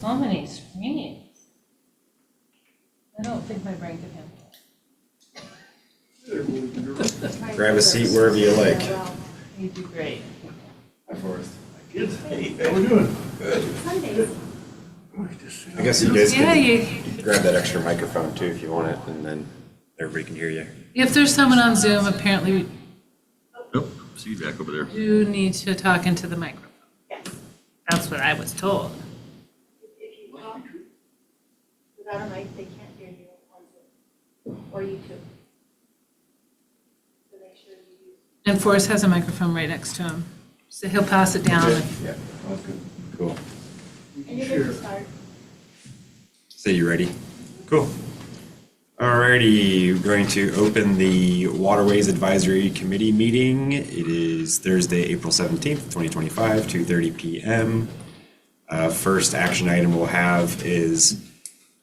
So many screens. I don't think my brain can handle it. Grab a seat wherever you like. You do great. Hi, Forrest. Kids, Hey, how we doing? good. Sundays. I guess you guys Yeah, can grab that extra microphone too if you want it, and then everybody can hear you. if there's someone on Zoom, apparently we Oh, feedback over there. do need to talk into the microphone. Yes. That's what I was told. If you talk without a mic, they can't hear you on Zoom or YouTube. So make sure you use. And Forrest has a microphone right next to him, so he'll pass it down. Yeah, sounds good. Cool. And you're good to start. So you ready? Cool. Alrighty, we're going to open the Waterways Advisory Committee meeting. It is Thursday, April 17th, 2025, 2:30 p.m. First action item we'll have is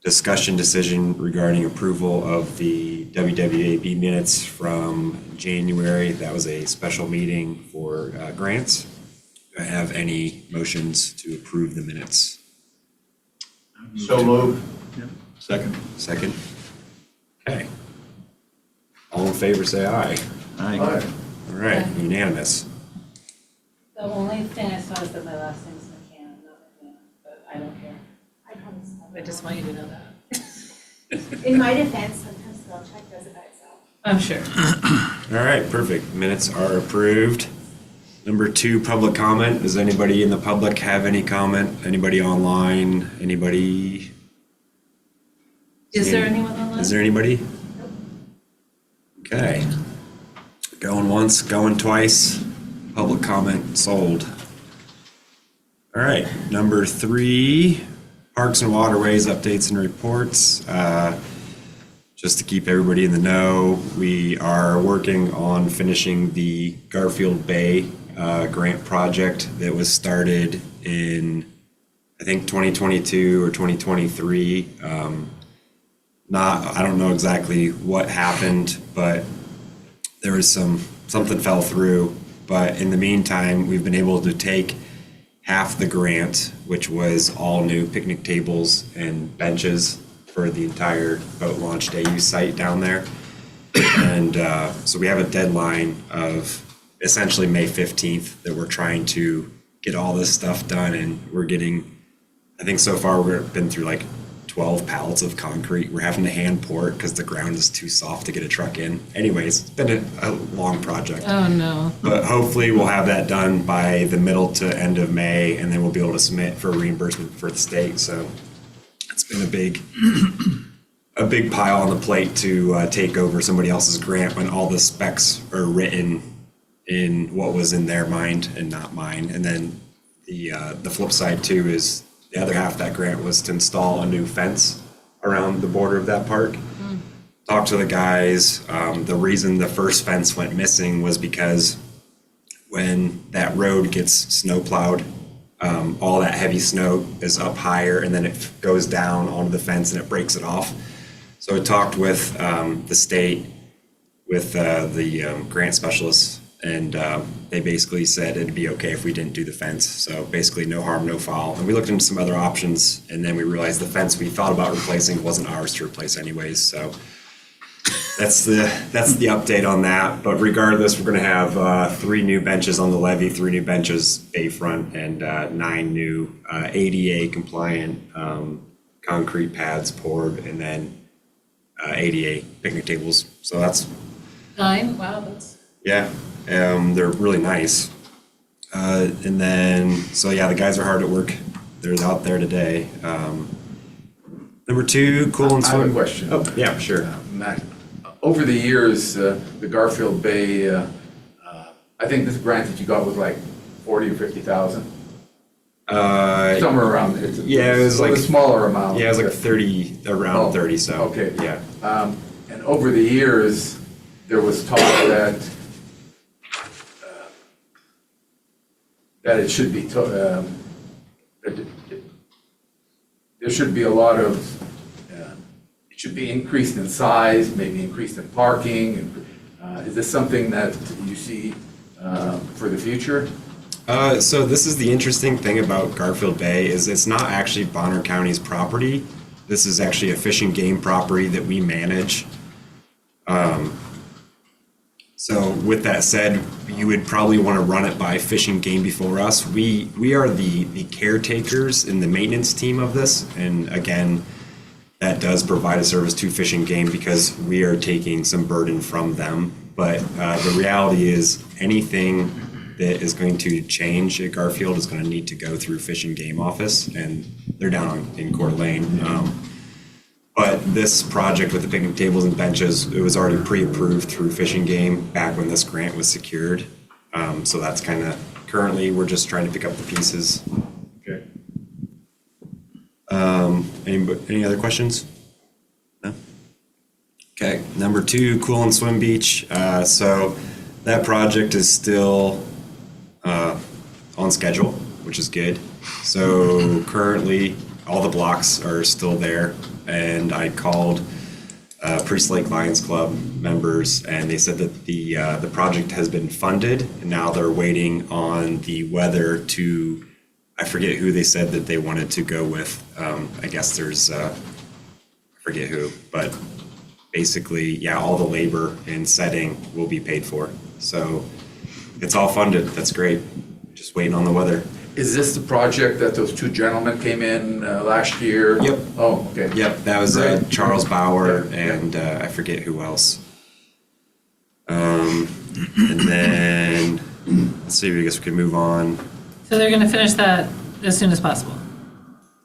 discussion decision regarding approval of the WWAB minutes from January. That was a special meeting for grants. Do I have any motions to approve the minutes? So moved. Second. Second? Okay. All in favor, say aye. Aye. All right, unanimous. The only thing I saw is that my last name's McCann, not McMahon, but I don't care. I promise. I just want you to know that. In my defense, sometimes spell check does it by itself. I'm sure. All right, perfect. Minutes are approved. Number 2, public comment. Does anybody in the public have any comment? Anybody online? Anybody? Is there anyone online? Is there anybody? Okay. Going once, going twice. Public comment sold. All right, number 3, Parks and Waterways updates and reports. Just to keep everybody in the know, we are working on finishing the Garfield Bay grant project that was started in, I think, 2022 or 2023. I don't know exactly what happened, but there was something fell through. But in the meantime, we've been able to take half the grant, which was all new picnic tables and benches for the entire boat launch day use site down there. And so we have a deadline of essentially May 15th that we're trying to get all this stuff done. And we're getting, I think so far we've been through like 12 pallets of concrete. We're having to hand pour it because the ground is too soft to get a truck in. Anyways, it's been a long project. Oh, no. But hopefully we'll have that done by the middle to end of May, and then we'll be able to submit for reimbursement for the state. So it's been a big pile on the plate to take over somebody else's grant when all the specs are written in what was in their mind and not mine. And then the flip side too is the other half of that grant was to install a new fence around the border of that park. Talked to the guys. The reason the first fence went missing was because when that road gets snow plowed, all that heavy snow is up higher and then it goes down onto the fence and it breaks it off. So I talked with the state, with the grant specialists, and they basically said it'd be okay if we didn't do the fence. So basically no harm, no foul. And we looked into some other options, and then we realized the fence we thought about replacing wasn't ours to replace anyways. So that's the update on that. But regardless, we're gonna have 3 new benches on the levee, 3 new benches bayfront, and 9 new ADA compliant concrete pads poured, and then ADA picnic tables. So that's 9? Wow, that's... yeah, they're really nice. And then, so yeah, the guys are hard at work. They're out there today. Number 2, cool and I have a swim. question. Oh, yeah, sure. Matt, over the years, the Garfield Bay, I think this grant that you got was like 40 or 50,000, somewhere around there. Yeah, it was like a smaller amount. Yeah, it was like 30, around Oh, 30. So okay. yeah. And over the years, there was talk that it should be, that there should be a lot of, it should be increased in size, maybe increased in parking. Is this something that you see for the future? So this is the interesting thing about Garfield Bay is it's not actually Bonner County's property. This is actually a fish and game property that we manage. So with that said, you would probably want to run it by Fish and Game before us. We are the caretakers in the maintenance team of this, and again, that does provide a service to Fish and Game because we are taking some burden from them. But the reality is anything that is going to change at Garfield is going to need to go through Fish and Game office, and they're down in Coeur d'Alene. But this project with the picnic tables and benches, it was already pre-approved through Fish and Game back when this grant was secured. So that's kind of, currently, we're just trying to pick up the pieces. Okay. Any other questions? No? Okay, number 2, Cool and Swim Beach. So that project is still on schedule, which is good. So currently, all the blocks are still there, and I called Priest Lake Lions Club members, and they said that the project has been funded, and now they're waiting on the weather to, I forget who they said that they wanted to go with. I guess there's, I forget who, but basically, yeah, all the labor and setting will be paid for. So it's all funded. That's great. Just waiting on the weather. Is this the project that those 2 gentlemen came in last year? Yep. Oh, okay. Yep, that was Great. Charles Bauer Yeah, and I forget who else. And then, let's see, I guess we can move on. So they're gonna finish that as soon as possible.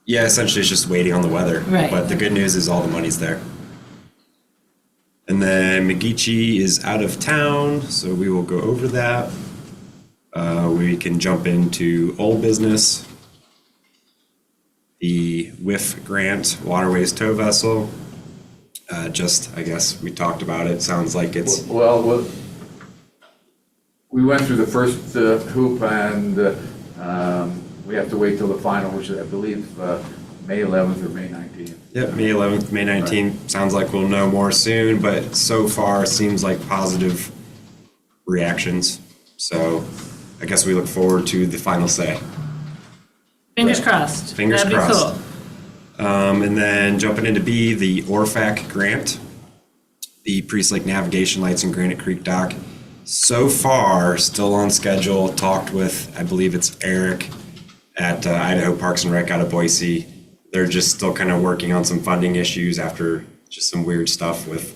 Yeah, essentially it's just waiting on the weather. Right. But the good news is all the money's there. And then McGeechee is out of town, so we will go over that. We can jump into old business. The WIF grant, Waterways tow vessel. I guess we talked about it. Sounds like it's, Well, we went through the first hoop, and we have to wait till the final, which is, I believe, May 11th or May 19th. yep, May 11th, May 19th. Sounds like we'll know more soon, but so far it seems like positive reactions. So I guess we look forward to the final say. Fingers crossed. Fingers That'd be crossed. cool. And then jumping into B, the ORFAC grant, the Priest Lake Navigation Lights and Granite Creek Dock. So far, still on schedule. Talked with, I believe it's Eric at Idaho Parks and Rec out of Boise. They're just still kind of working on some funding issues after just some weird stuff with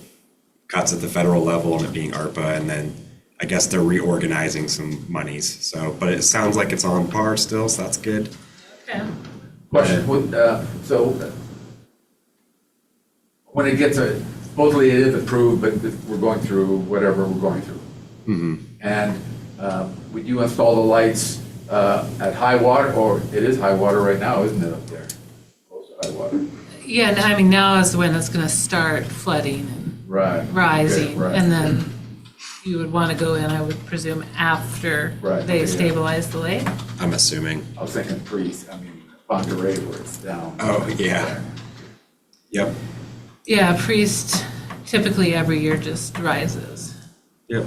cuts at the federal level and it being ARPA, and then I guess they're reorganizing some monies. So, but it sounds like it's on par still, so that's good. Okay. Question, so when it gets supposedly it is approved, but we're going through whatever we're going through. Mm-hmm. And would you install the lights at high water, or it is high water right now, isn't it, up there? Close to high water. Yeah, and I mean, now is when it's gonna start flooding and Right. rising, Okay, right. and then you would wanna go in, I would presume, after Right, they okay, yeah. stabilize the lake. I'm assuming. I was thinking Ponderay where it's down. Oh, yeah. Yep. Yeah, Priest typically every year just rises. Yep.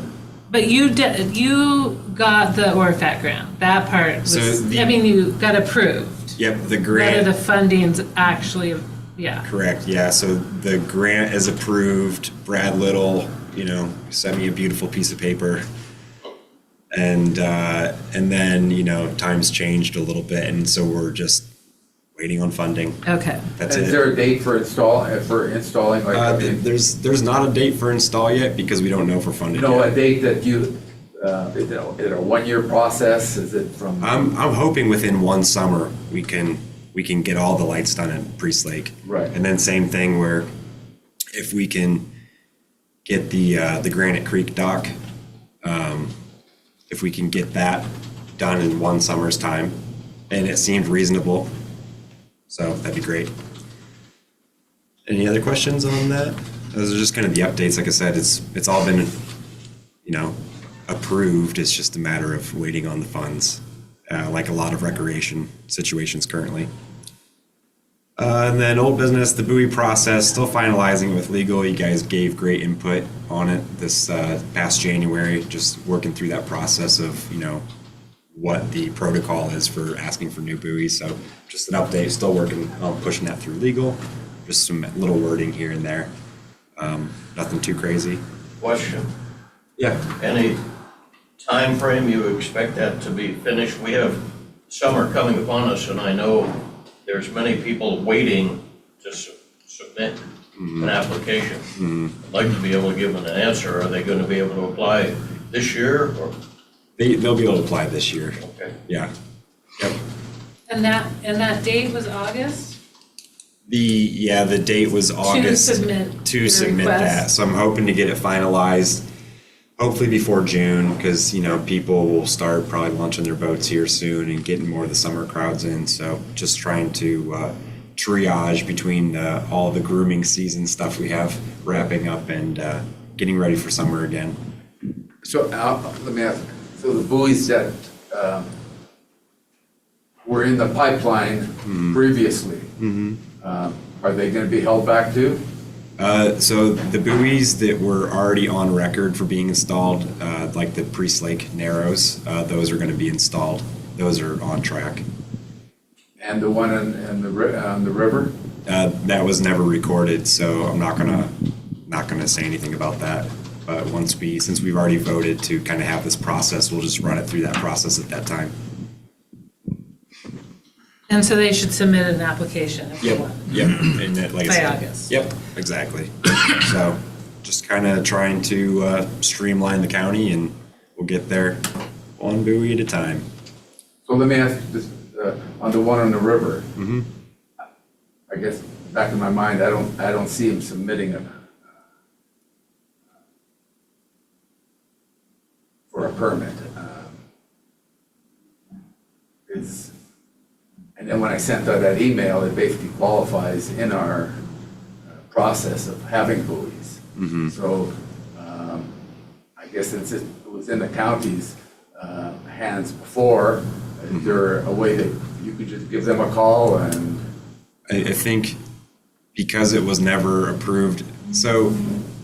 But you got the ORFAC grant, that part was, So the- I mean, you got approved. Yep, the Whether grant. the funding's actually, yeah. Correct, yeah, so the grant is approved. Brad Little, sent me a beautiful piece of paper. And then, times changed a little bit, and so we're just waiting on funding. Okay. That's Is it. there a date for installing, like, There's not a date for install yet because we don't know if we're funded a yet. date that you, is it a 1-year process? Is it from? I'm hoping within one summer we can get all the lights done at Priest Lake. Right. And then same thing where if we can get the Granite Creek dock, if we can get that done in one summer's time, and it seemed reasonable, so that'd be great. Any other questions on that? Those are just kind of the updates. Like I said, it's all been, approved. It's just a matter of waiting on the funds, like a lot of recreation situations currently. And then old business, the buoy process, still finalizing with legal. You guys gave great input on it this past January, just working through that process of, what the protocol is for asking for new buoys. So just an update, still working on pushing that through legal, just some little wording here and there. Nothing too crazy. Question, Yeah. any time frame you expect that to be finished? We have summer coming upon us, and I know there's many people waiting to submit an application. I'd like to be able to give them an answer. Are they going to be able to apply this year, or? They'll be able to apply this year. Okay. Yeah. Yep. And that date was August? The date was August submit to your submit request. that. So I'm hoping to get it finalized, hopefully before June, because people will start probably launching their boats here soon and getting more of the summer crowds in. So just trying to triage between all the grooming season stuff we have wrapping up and getting ready for summer again. So let me ask, so the buoys that were in the pipeline previously, are they going to be held back too? So the buoys that were already on record for being installed, like the Priest Lake Narrows, those are going to be installed. Those are on track. And the one on the river? That was never recorded, so I'm not gonna say anything about that. But since we've already voted to kind of have this process, we'll just run it through that process at that time. And so they should submit an application if they want. Yep. And that, like I By said, August. Yep, exactly. So just kind of trying to streamline the county, and we'll get there one buoy at a time. So let me ask you this, on the one on the river. I guess back in my mind, I don't see him submitting it for a permit. And then when I sent out that email, it basically qualifies in our process of having buoys. So I guess since it was in the county's hands before, is there a way that you could just give them a call and? I think because it was never approved. So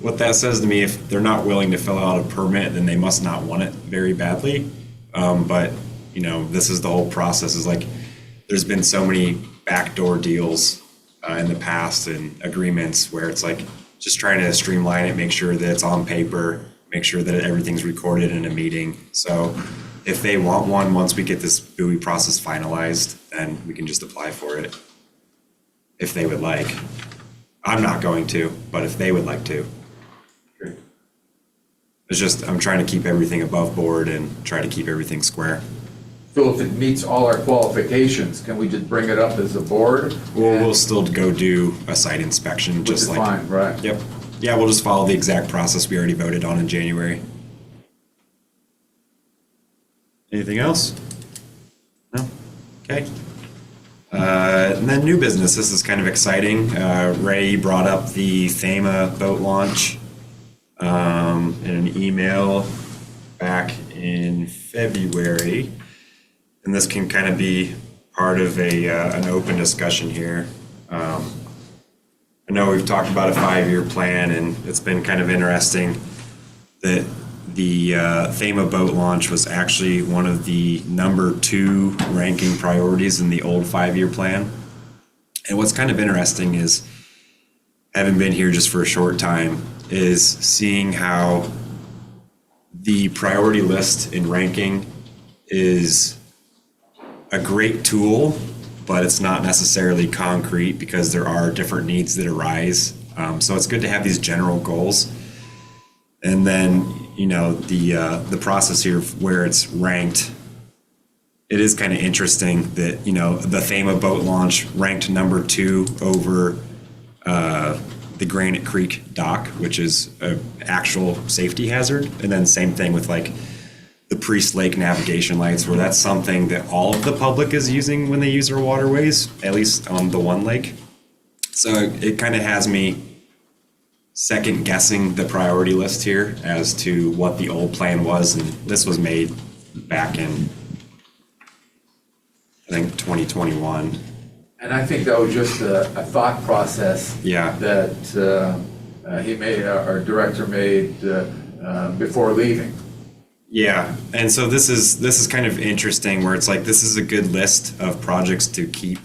what that says to me, if they're not willing to fill out a permit, then they must not want it very badly. But this is the whole process. Is like there's been so many backdoor deals in the past and agreements where it's like just trying to streamline it, make sure that it's on paper, make sure that everything's recorded in a meeting. So if they want one, once we get this buoy process finalized, then we can just apply for it. If they would like. I'm not going to, but if they would like to. It's just, I'm trying to keep everything above board and try to keep everything square. So if it meets all our qualifications, can we just bring it up as a board? We'll still go do a site inspection, Which just is like. fine, right? Yep. Yeah, we'll just follow the exact process we already voted on in January. Anything else? No? Okay. And then new business, this is kind of exciting. Ray brought up the FEMA boat launch in an email back in February. And this can kind of be part of an open discussion here. I know we've talked about a 5-year plan, and it's been kind of interesting that the FEMA boat launch was actually one of the number 2 ranking priorities in the old 5-year plan. And what's kind of interesting is, having been here just for a short time, is seeing how the priority list in ranking is a great tool, but it's not necessarily concrete because there are different needs that arise. So it's good to have these general goals. And then, the process here where it's ranked, it is kind of interesting that, the FEMA boat launch ranked number 2 over the Granite Creek dock, which is an actual safety hazard. And then same thing with like the Priest Lake navigation lights, where that's something that all of the public is using when they use our waterways, at least on the one lake. So it kind of has me second guessing the priority list here as to what the old plan was. And this was made back in, I think, 2021. And I think that was just a thought process. Yeah. That he made, our director made before leaving. Yeah, and so this is kind of interesting where it's like this is a good list of projects to keep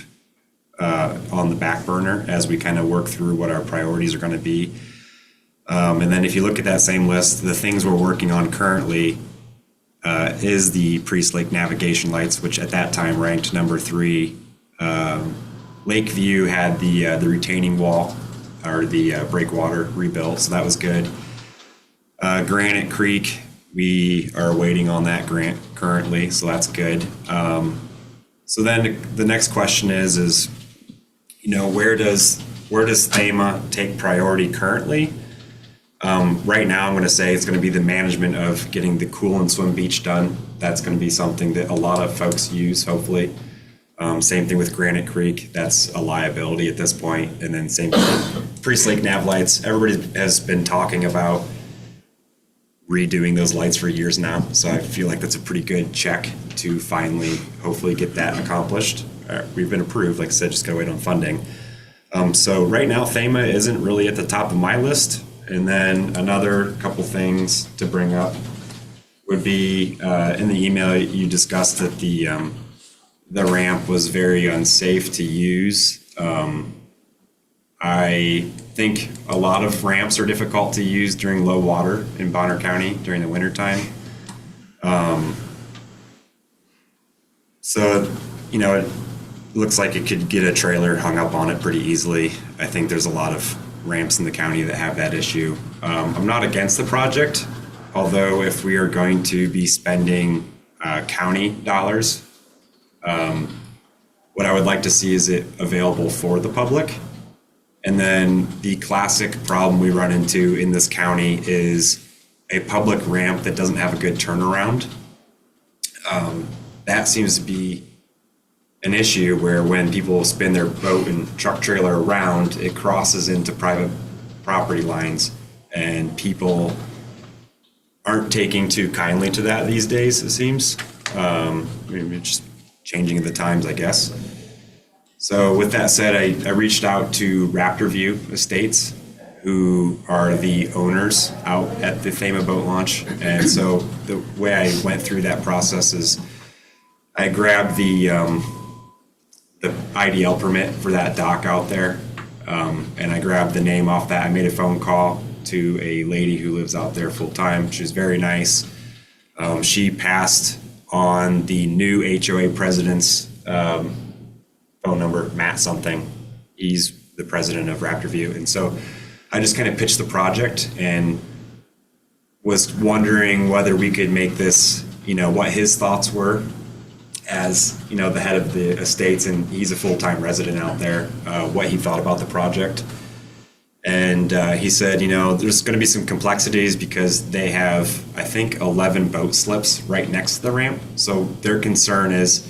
on the back burner as we kind of work through what our priorities are going to be. And then if you look at that same list, the things we're working on currently is the Priest Lake navigation lights, which at that time ranked number 3. Lakeview had the retaining wall or the breakwater rebuilt, so that was good. Granite Creek, we are waiting on that grant currently, so that's good. So then the next question is where does THEMA take priority currently? Right now, I'm going to say it's going to be the management of getting the Cool and Swim Beach done. That's going to be something that a lot of folks use, hopefully. Same thing with Granite Creek. That's a liability at this point. And then same thing, Priest Lake nav lights. Everybody has been talking about redoing those lights for years now. So I feel like that's a pretty good check to finally, hopefully get that accomplished. We've been approved, like I said, just gotta wait on funding. So right now, THEMA isn't really at the top of my list. And then another couple things to bring up would be in the email you discussed that the ramp was very unsafe to use. I think a lot of ramps are difficult to use during low water in Bonner County during the wintertime. So, it looks like it could get a trailer hung up on it pretty easily. I think there's a lot of ramps in the county that have that issue. I'm not against the project, although if we are going to be spending county dollars, what I would like to see is it available for the public. And then the classic problem we run into in this county is a public ramp that doesn't have a good turnaround. That seems to be an issue where when people spin their boat and truck trailer around, it crosses into private property lines, and people aren't taking too kindly to that these days, it seems. Just changing the times, I guess. So with that said, I reached out to Raptor View Estates, who are the owners out at the THEMA boat launch. And so the way I went through that process is I grabbed the IDL permit for that dock out there, and I grabbed the name off that. I made a phone call to a lady who lives out there full time. She's very nice. She passed on the new HOA president's phone number, Matt something. He's the president of Raptor View. And so I just kind of pitched the project and was wondering whether we could make this, what his thoughts were as, the head of the estates, and he's a full-time resident out there, what he thought about the project. And he said, there's going to be some complexities because they have, I think, 11 boat slips right next to the ramp. So their concern is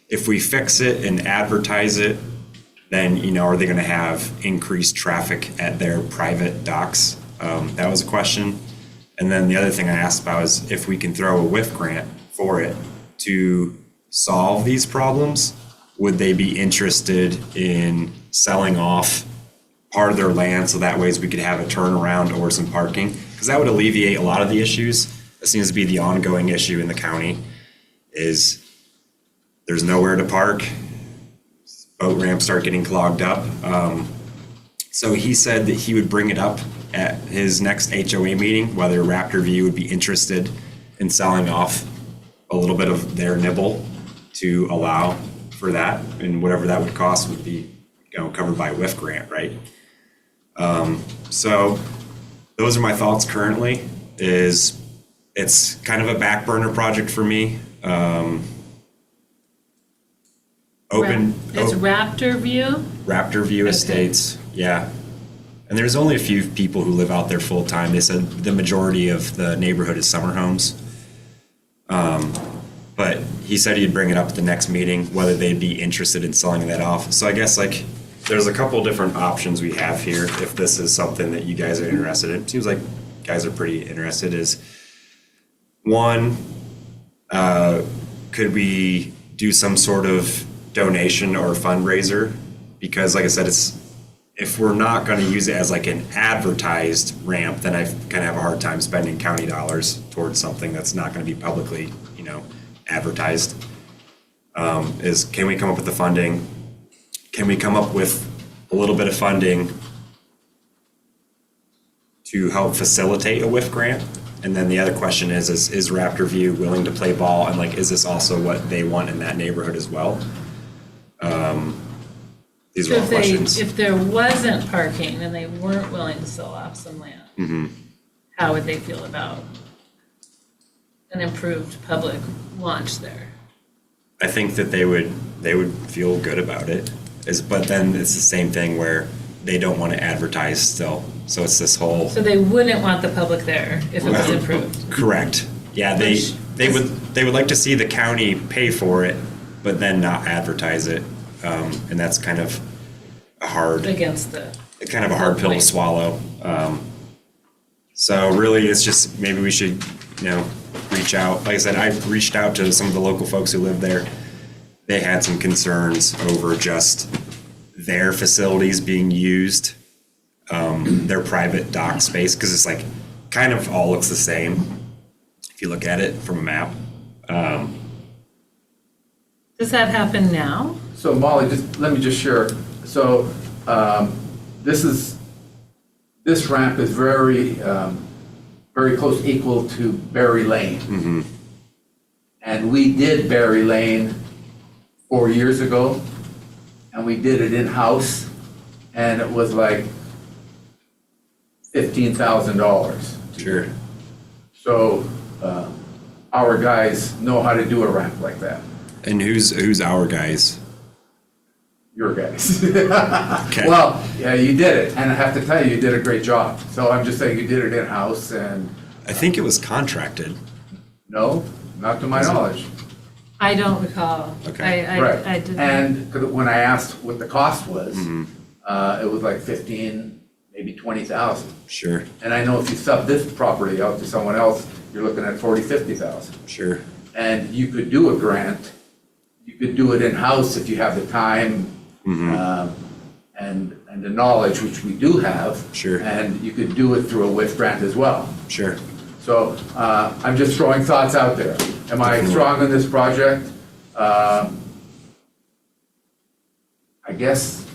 if we fix it and advertise it, then, are they going to have increased traffic at their private docks? That was a question. And then the other thing I asked about is if we can throw a WIF grant for it to solve these problems, would they be interested in selling off part of their land so that ways we could have a turnaround or some parking? Because that would alleviate a lot of the issues. That seems to be the ongoing issue in the county is there's nowhere to park. Boat ramps start getting clogged up. So he said that he would bring it up at his next HOA meeting, whether Raptor View would be interested in selling off a little bit of their nibble to allow for that, and whatever that would cost would be covered by a WIF grant, right? So those are my thoughts currently. It's kind of a back burner project for me. It's Raptor View? Raptor View Okay. Estates, yeah. And there's only a few people who live out there full time. They said the majority of the neighborhood is summer homes. But he said he'd bring it up at the next meeting, whether they'd be interested in selling that off. So I guess there's a couple different options we have here if this is something that you guys are interested in. Seems like you guys are pretty interested. Is one, could we do some sort of donation or fundraiser? Because like I said, if we're not gonna use it as like an advertised ramp, then I kind of have a hard time spending county dollars towards something that's not gonna be publicly, advertised. Can we come up with the funding? Can we come up with a little bit of funding to help facilitate a WIF grant? And then the other question is Raptor View willing to play ball, and like, is this also what they want in that neighborhood as well? These are all questions. If there wasn't parking and they weren't willing to sell off some land, how would they feel about an improved public launch there? I think that they would feel good about it. But then it's the same thing where they don't want to advertise still. So it's this whole. So they wouldn't want the public there if it was improved? Correct. Yeah, they would like to see the county pay for it, but then not advertise it. And that's kind of a hard pill to point. swallow. So really, it's just maybe we should, reach out. Like I said, I reached out to some of the local folks who live there. They had some concerns over just their facilities being used, their private dock space, because it's like kind of all looks the same if you look at it from a map. Does that happen now? So Molly, let me just share. So this ramp is very, very close equal to Berry Lane. And we did Berry Lane 4 years ago, and we did it in-house, and it was like $15,000. Sure. So our guys know how to do a ramp like that. And who's our guys? Your guys. Okay. Well, yeah, you did it, and I have to tell you, you did a great job. So I'm just saying you did it in-house, and I think it was contracted. no, not to my knowledge. I don't recall. Okay. I didn't. And 'cause when I asked what the cost was, it was like 15, maybe 20,000. Sure. And I know if you sub this property out to someone else, you're looking at 40, 50,000. Sure. And you could do a grant, you could do it in-house if you have the time, and the knowledge, which we do have. Sure. And you could do it through a WIF grant as well. Sure. So I'm just throwing thoughts out there. Am I strong on this project? I guess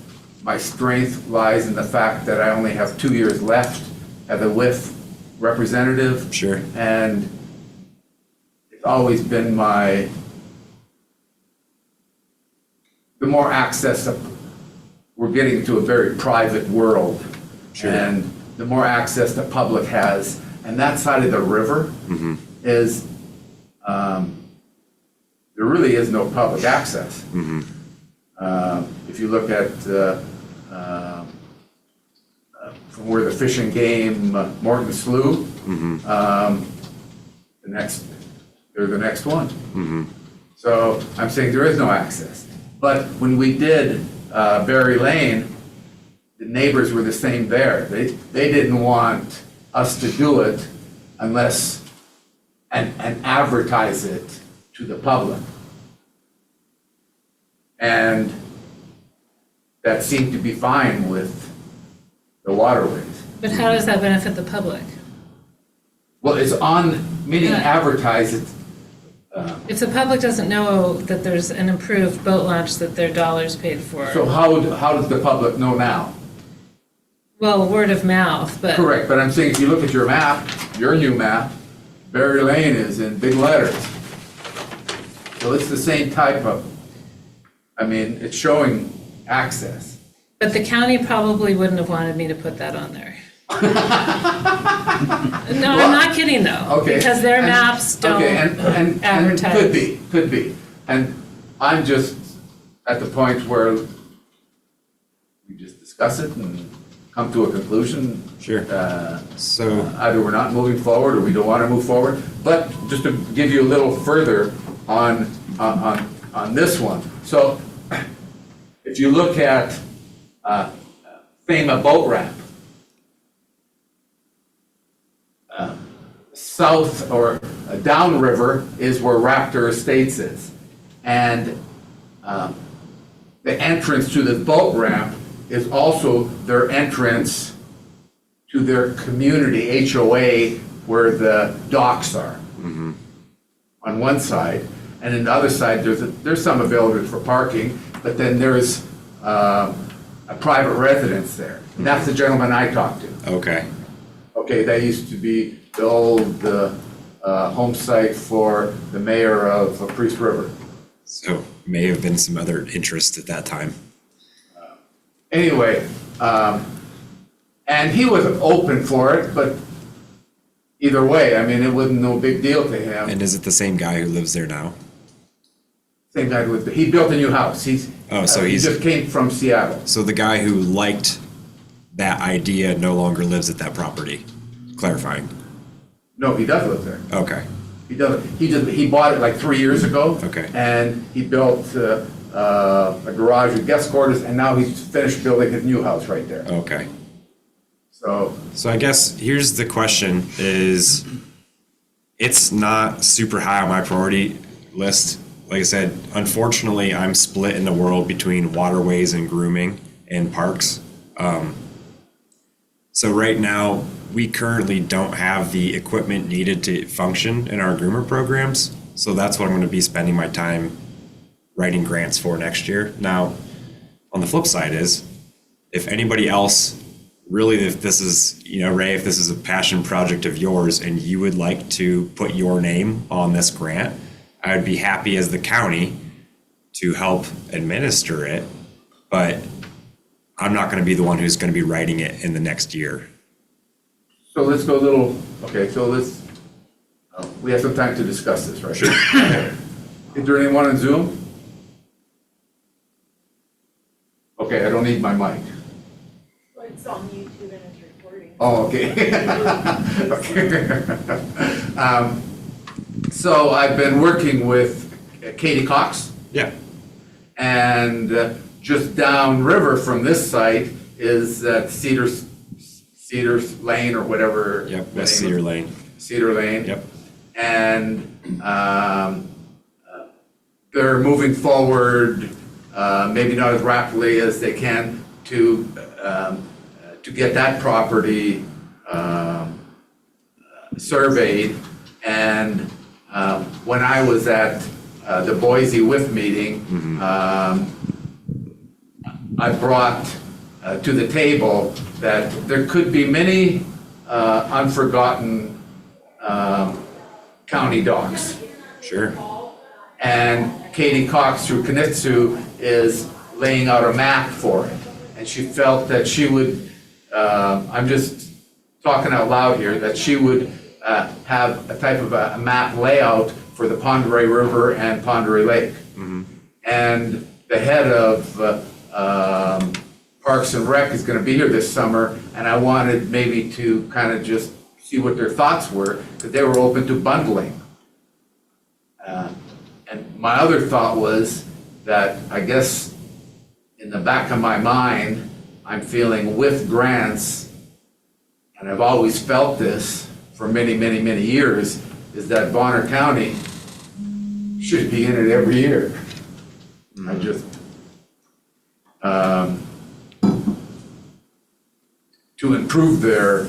my strength lies in the fact that I only have 2 years left as a WIF representative. Sure. And it's always been the more access we're getting to a very private world. Sure. And the more access the public has, and that side of the river is, there really is no public access. If you look at from where the Fish and Game Morton Slough, they're the next one. So I'm saying there is no access. But when we did Berry Lane, the neighbors were the same there. They didn't want us to do it unless, and advertise it to the public. And that seemed to be fine with the Waterways. But how does that benefit the public? Well, it's on, meaning advertise it. If the public doesn't know that there's an improved boat launch that their dollars paid for, So how does the public know now? well, word of mouth, but. Correct, but I'm saying if you look at your map, your new map, Berry Lane is in big letters. So it's the same type of, it's showing access. But the county probably wouldn't have wanted me to put that on there. No, I'm not kidding though. Okay. Because their maps don't Okay, and advertise. could be. And I'm just at the point where we just discuss it and come to a conclusion. Sure. So Either we're not moving forward or we don't want to move forward. But just to give you a little further on this one. So if you look at FEMA boat ramp, south or downriver is where Raptor Estates is. And the entrance to the boat ramp is also their entrance to their community HOA where the docks are. On one side, and on the other side, there's some available for parking, but then there's a private residence there. And that's the gentleman I talked to. Okay. Okay, that used to be the old home site for the mayor of Priest River. So may have been some other interest at that time. Anyway, and he was open for it, but either way, I mean, it wasn't no big deal to him. And is it the same guy who lives there now? Same guy with, he built a new house. He just came from Seattle. So the guy who liked that idea no longer lives at that property. Clarifying. No, he does live there. Okay. He doesn't. He bought it like 3 years ago. Okay. And he built a garage with guest quarters, and now he's finished building his new house right there. Okay. So I guess here's the question is, it's not super high on my priority list. Like I said, unfortunately, I'm split in the world between waterways and grooming and parks. So right now, we currently don't have the equipment needed to function in our groomer programs. So that's what I'm going to be spending my time writing grants for next year. Now, on the flip side is, if anybody else really, if this is, Ray, if this is a passion project of yours and you would like to put your name on this grant, I would be happy as the county to help administer it, but I'm not going to be the one who's going to be writing it in the next year. So let's go a little, okay, so we have some time to discuss this, right? Sure. Is there anyone on Zoom? Okay, I don't need my mic. Well, it's on YouTube and it's recording. Oh, okay. Okay. So I've been working with Katie Cox, Yeah. and just downriver from this site is Cedars Lane or whatever. Yep. West Cedar Lane. Cedar Lane. Yep. And they're moving forward, maybe not as rapidly as they can to get that property surveyed. And when I was at the Boise WIF meeting, I brought to the table that there could be many unforgotten county docks. Sure. And Katie Cox through Kunitsu is laying out a map for it. And she felt that she would, I'm just talking out loud here, that she would have a type of a map layout for the Pend Oreille River and Pend Oreille Lake. And the head of Parks and Rec is going to be here this summer, and I wanted maybe to kind of just see what their thoughts were, because they were open to bundling. And my other thought was that I guess in the back of my mind, I'm feeling with grants, and I've always felt this for many, many, many years, is that Bonner County should be in it every year. I just, to improve their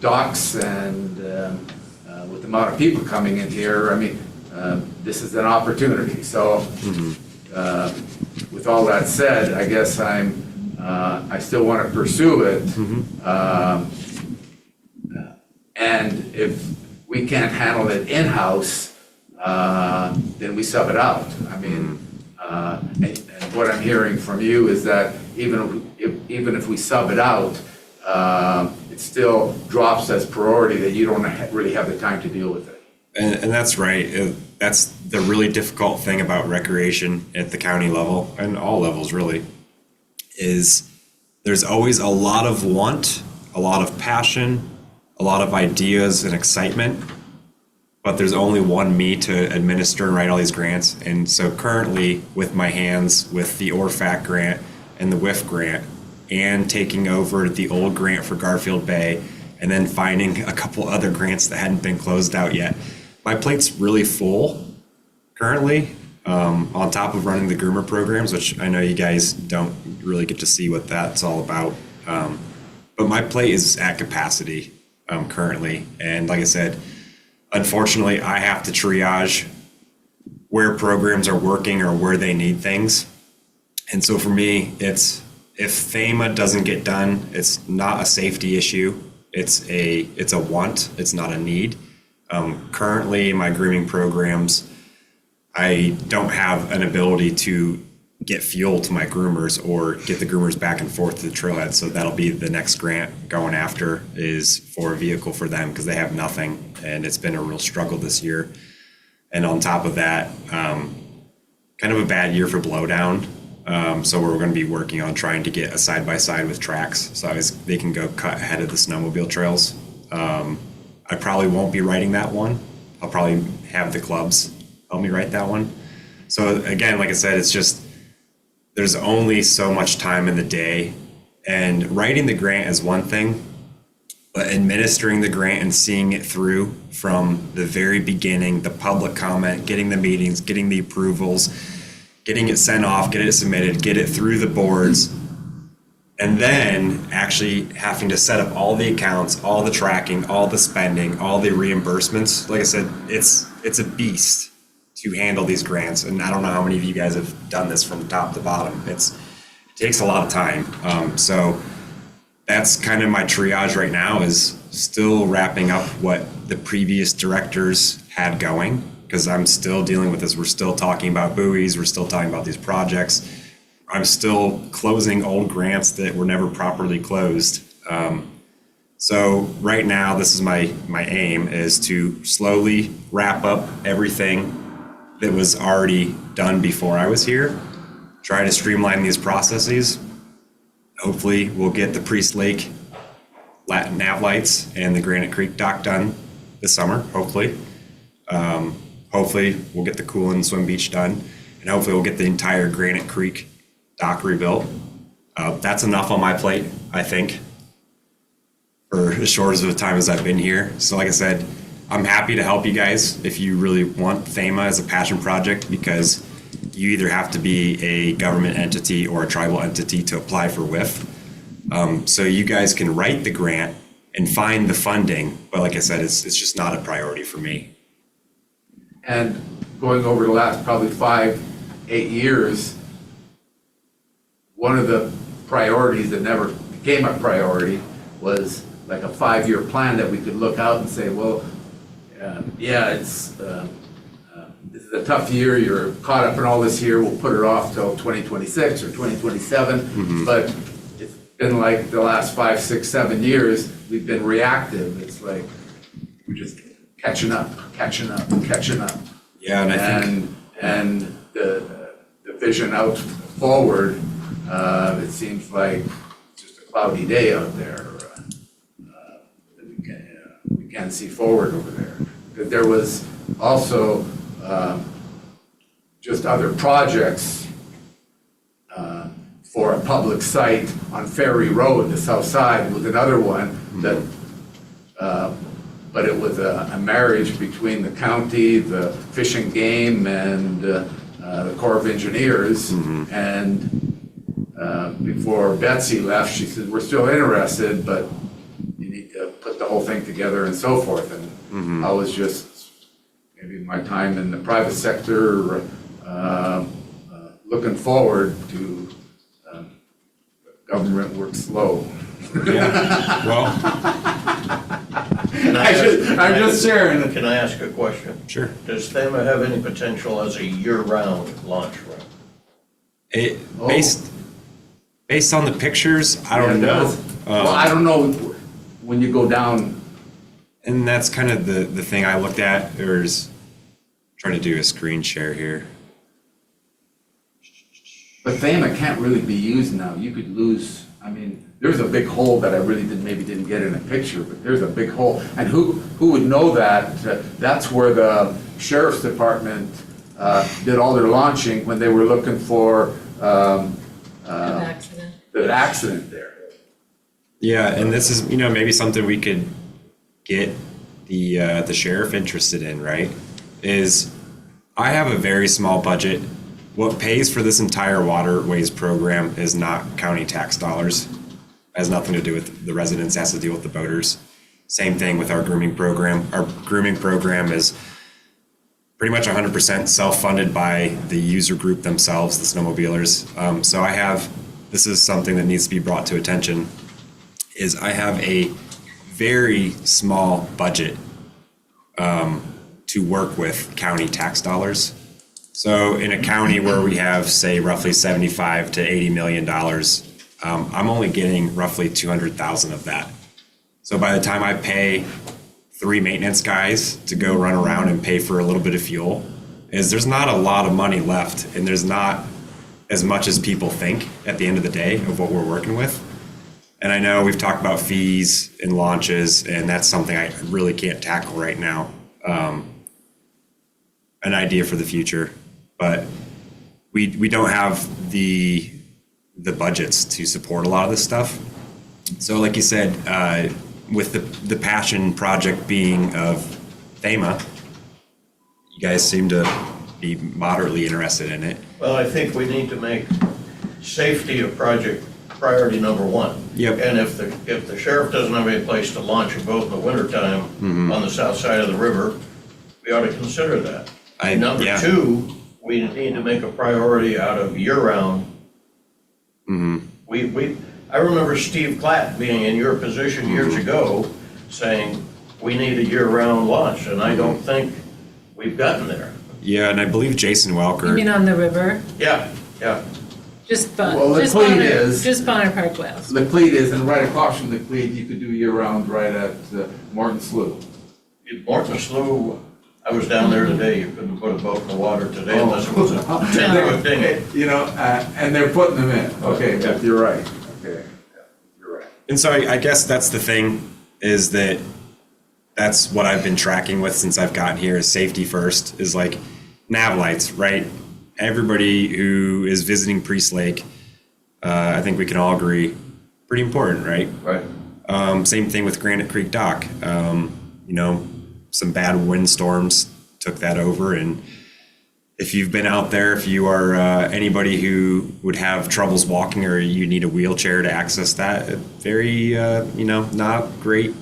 docks and with the amount of people coming in here, I mean, this is an opportunity. So with all that said, I guess I still want to pursue it. And if we can't handle it in-house, then we sub it out. I mean, and what I'm hearing from you is that even if we sub it out, it still drops as priority, that you don't really have the time to deal with it. And that's right. That's the really difficult thing about recreation at the county level, and all levels really, is there's always a lot of want, a lot of passion, a lot of ideas and excitement, but there's only one me to administer and write all these grants. And so currently with my hands with the ORFAC grant and the WIF grant, and taking over the old grant for Garfield Bay, and then finding a couple other grants that hadn't been closed out yet, my plate's really full currently. on top of running the groomer programs, which I know you guys don't really get to see what that's all about. But my plate is at capacity currently. And like I said, unfortunately, I have to triage where programs are working or where they need things. And so for me, it's if FEMA doesn't get done, it's not a safety issue. It's a want. It's not a need. Currently, my grooming programs, I don't have an ability to get fuel to my groomers or get the groomers back and forth to the trailhead. So that'll be the next grant going after, is for a vehicle for them, because they have nothing. And it's been a real struggle this year. And on top of that, kind of a bad year for blowdown. So we're going to be working on trying to get a side-by-side with tracks so they can go cut ahead of the snowmobile trails. I probably won't be writing that one. I'll probably have the clubs help me write that one. So again, like I said, it's just, there's only so much time in the day, and writing the grant is one thing, but administering the grant and seeing it through from the very beginning, the public comment, getting the meetings, getting the approvals, getting it sent off, get it submitted, get it through the boards, and then actually having to set up all the accounts, all the tracking, all the spending, all the reimbursements. Like I said, it's a beast to handle these grants. And I don't know how many of you guys have done this from top to bottom. It takes a lot of time. So that's kind of my triage right now, is still wrapping up what the previous directors had going, because I'm still dealing with this. We're still talking about buoys. We're still talking about these projects. I'm still closing old grants that were never properly closed. So right now, this is my aim, is to slowly wrap up everything that was already done before I was here, try to streamline these processes. Hopefully we'll get the Priest Lake nav lights and the Granite Creek dock done this summer, hopefully. Hopefully we'll get the Coolin Swim Beach done, and hopefully we'll get the entire Granite Creek dock rebuilt. That's enough on my plate, I think, for as short of a time as I've been here. So like I said, I'm happy to help you guys if you really want FEMA as a passion project, because you either have to be a government entity or a tribal entity to apply for WIF. So you guys can write the grant and find the funding, but like I said, it's just not a priority for me. And going over the last probably 5-8 years, one of the priorities that never became a priority was like a 5-year plan that we could look out and say, well, this is a tough year, you're caught up in all this here, we'll put it off till 2026 or 2027. But it's been like the last 5, 6, 7 years, we've been reactive. It's like we're just catching up. Yeah, and I think And the vision out forward, it seems like just a cloudy day out there. We can't see forward over there. But there was also just other projects for a public site on Ferry Road, the south side, was another one that, but it was a marriage between the county, the Fish and Game, and the Corps of Engineers. And before Betsy left, she said, we're still interested, but you need to put the whole thing together and so forth. And I was just, maybe my time in the private sector, looking forward to government work slow. yeah. Well, I'm just sharing. Can I ask a question? sure. Does FEMA have any potential as a year-round launch ramp? Based on the pictures, I don't know. Well, I don't know when you go down. And that's kind of the thing I looked at, or is trying to do a screen share here. But FEMA can't really be used now. You could lose, I mean, there's a big hole that I really didn't get in a picture, but there's a big hole. And who would know that? That's where the sheriff's department did all their launching when they were looking for Accident. the accident there. Yeah, and this is, maybe something we could get the sheriff interested in, right? Is I have a very small budget. What pays for this entire Waterways program is not county tax dollars. It has nothing to do with the residents, it has to do with the boaters. Same thing with our grooming program. Our grooming program is pretty much 100% self-funded by the user group themselves, the snowmobilers. So this is something that needs to be brought to attention, is I have a very small budget to work with county tax dollars. So in a county where we have, say, roughly 75 to 80 million dollars, I'm only getting roughly 200,000 of that. So by the time I pay 3 maintenance guys to go run around and pay for a little bit of fuel, there's not a lot of money left, and there's not as much as people think at the end of the day of what we're working with. And I know we've talked about fees and launches, and that's something I really can't tackle right now. An idea for the future, but we don't have the budgets to support a lot of this stuff. So like you said, with the passion project being of FEMA, you guys seem to be moderately interested in it. Well, I think we need to make safety a project priority number one. Yep. And if the sheriff doesn't have any place to launch a boat in the wintertime on the south side of the river, we ought to consider that. Number two, we need to make a priority out of year-round. I remember Steve Klatt being in your position years ago saying, we need a year-round launch, and I don't think we've gotten there. Yeah, and I believe Jason Welker. You mean on the river? Yeah. Just Well, just Laclede Bonner, is- just Bonner Park West. Laclede is, and right across from Laclede, you could do year-round right at Morton Slough. Morton Slough, I was down there today, you couldn't put a boat in the water today unless it was a 10-foot dinghy. You know, and they're putting them in. Okay, but you're right. Okay, yeah, you're right. And so I guess that's the thing, is that's what I've been tracking with since I've gotten here, is safety first, is like nav lights, right? Everybody who is visiting Priest Lake, I think we can all agree, pretty important, right? Right. Same thing with Granite Creek Dock. Some bad windstorms took that over, and if you've been out there, if you are anybody who would have troubles walking or you need a wheelchair to access that, very not great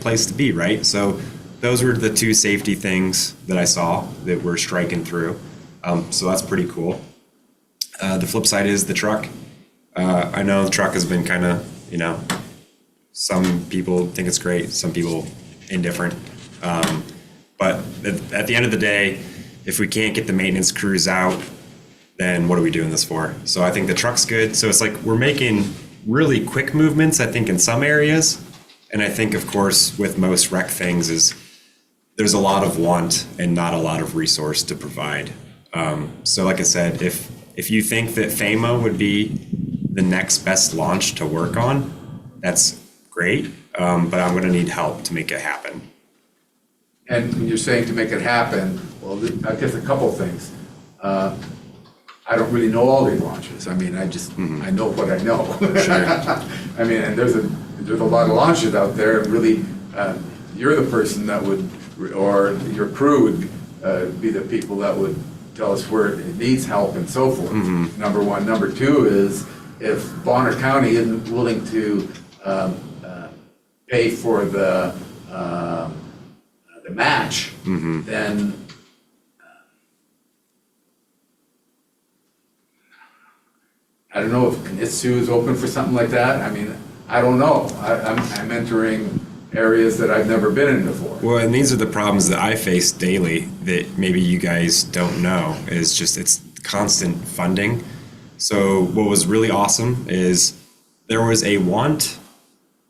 place to be, right? So those were the two safety things that I saw that were striking through. So that's pretty cool. The flip side is the truck. I know the truck has been kind of, some people think it's great, some people indifferent. But at the end of the day, if we can't get the maintenance crews out, then what are we doing this for? So I think the truck's good. So it's like we're making really quick movements, I think, in some areas. And I think, of course, with most rec things is there's a lot of want and not a lot of resource to provide. So like I said, if you think that FEMA would be the next best launch to work on, that's great. But I'm going to need help to make it happen. And when you're saying to make it happen, well, I guess a couple of things. I don't really know all these launches. I mean, I know what I know. Sure. I mean, and there's a lot of launches out there, and really, you're the person that would, or your crew would be the people that would tell us where it needs help and so forth. Number one. Number two is, if Bonner County isn't willing to pay for the match, then I don't know if Kanitsu is open for something like that. I mean, I don't know. I'm entering areas that I've never been in before. Well, and these are the problems that I face daily that maybe you guys don't know, is just it's constant funding. So what was really awesome is there was a want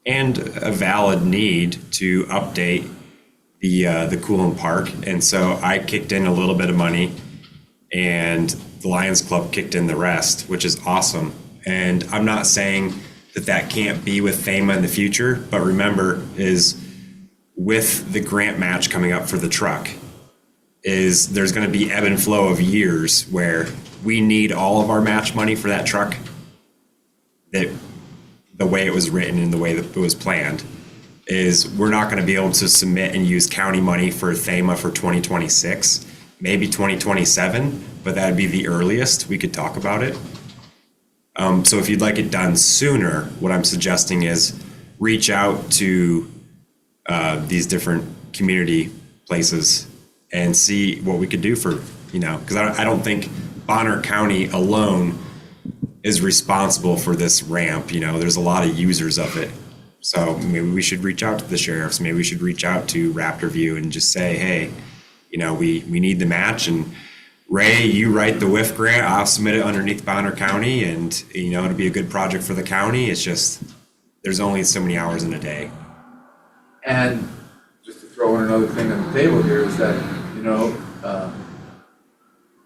and a valid need to update the Coolum Park. And so I kicked in a little bit of money, and the Lions Club kicked in the rest, which is awesome. And I'm not saying that can't be with FEMA in the future, but remember, is with the grant match coming up for the truck, is there's going to be ebb and flow of years where we need all of our match money for that truck, that the way it was written and the way that it was planned, is we're not going to be able to submit and use county money for FEMA for 2026. maybe 2027, but that'd be the earliest we could talk about it. So if you'd like it done sooner, what I'm suggesting is reach out to these different community places and see what we could do for, because I don't think Bonner County alone is responsible for this ramp. There's a lot of users of it. So maybe we should reach out to the sheriffs. Maybe we should reach out to Raptor View and just say, hey, we need the match. And Ray, you write the WIF grant. I'll submit it underneath Bonner County, and it'll be a good project for the county. It's just there's only so many hours in a day. And just to throw in another thing on the table here is that,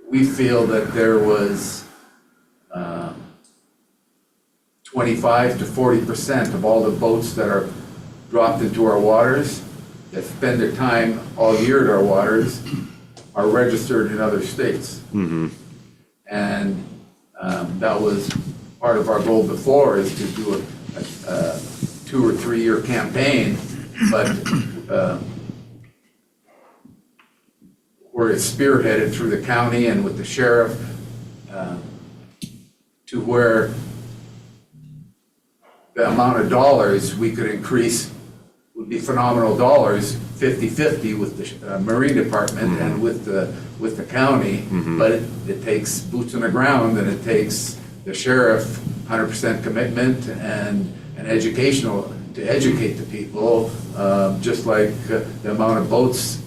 we feel that there was 25 to 40% of all the boats that are dropped into our waters that spend their time all year at our waters are registered in other states. Mm-hmm. And that was part of our goal before, is to do a 2 or 3 year campaign, but where it's spearheaded through the county and with the sheriff to where the amount of dollars we could increase would be phenomenal dollars, 50-50 with the Marine Department and with the county. But it takes boots on the ground, and it takes the sheriff 100% commitment and educational to educate the people, just like the amount of boats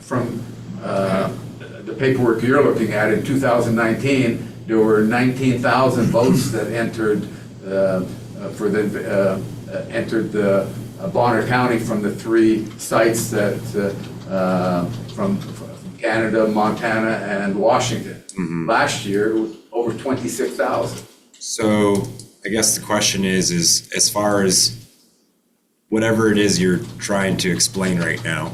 from the paperwork you're looking at in 2019, there were 19,000 boats that entered entered the Bonner County from the 3 sites that from Canada, Montana, and Washington. Last year, it was over 26,000. So I guess the question is as far as whatever it is you're trying to explain right now,